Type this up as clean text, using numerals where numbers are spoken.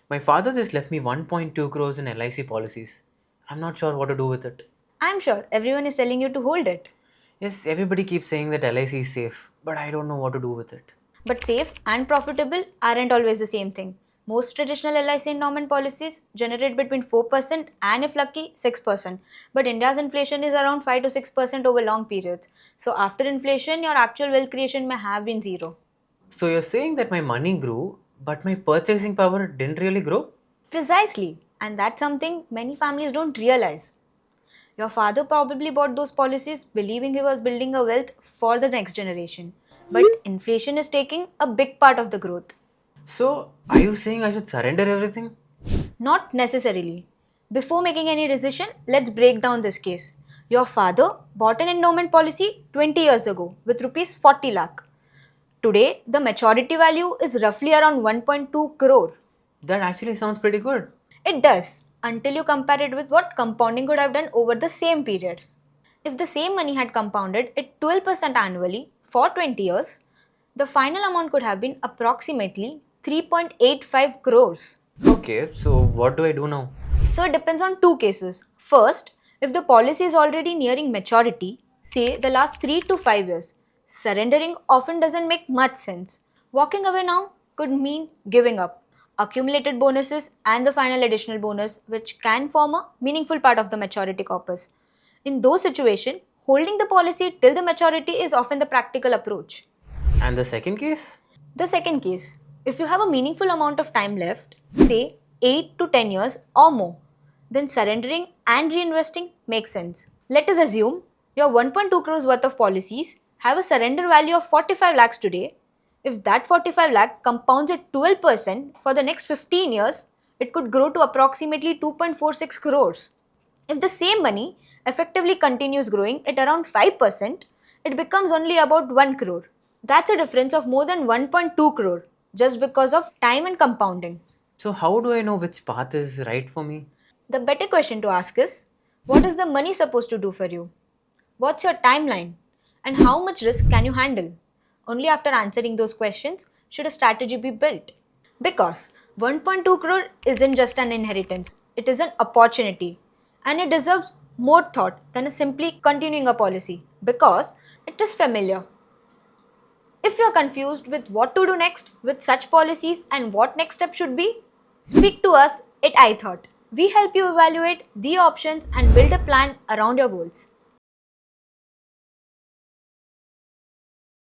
My father just left me 1.2 crores in LIC policies. I'm not sure what to do with it. I'm sure everyone is telling you to hold it. Yes, everybody keeps saying that LIC is safe, but I don't know what to do with it. But safe and profitable aren't always the same thing. Most traditional LIC endowment policies generate between 4% and, if lucky, 6%. But India's inflation is around 5 to 6% over long periods. So after inflation, your actual wealth creation may have been zero. So you're saying that my money grew, but my purchasing power didn't really grow? Precisely. And that's something many families don't realize. Your father probably bought those policies believing he was building a wealth for the next generation. But inflation is taking a big part of the growth. So, are you saying I should surrender everything? Not necessarily. Before making any decision, let's break down this case. Your father bought an endowment policy 20 years ago with rupees 40 lakh. Today, the maturity value is roughly around 1.2 crore. That actually sounds pretty good. It does, until you compare it with what compounding could have done over the same period. If the same money had compounded at 12% annually for 20 years, the final amount could have been approximately 3.85 crores. Okay, so what do I do now? So it depends on two cases. First, if the policy is already nearing maturity, say the last 3 to 5 years, surrendering often doesn't make much sense. Walking away now could mean giving up accumulated bonuses and the final additional bonus, which can form a meaningful part of the maturity corpus. In those situations, holding the policy till the maturity is often the practical approach. And the second case? The second case, if you have a meaningful amount of time left, say 8 to 10 years or more, then surrendering and reinvesting makes sense. Let us assume your 1.2 crores worth of policies have a surrender value of 45 lakhs today. If that 45 lakh compounds at 12% for the next 15 years, it could grow to approximately 2.46 crores. If the same money effectively continues growing at around 5%, it becomes only about 1 crore. That's a difference of more than 1.2 crore just because of time and compounding. So, how do I know which path is right for me? The better question to ask is, what is the money supposed to do for you? What's your timeline? And how much risk can you handle? Only after answering those questions should a strategy be built. Because 1.2 crore isn't just an inheritance, it is an opportunity. And it deserves more thought than simply continuing a policy because it is familiar. If you are confused with what to do next with such policies and what next step should be, speak to us at iThought. We help you evaluate the options and build a plan around your goals.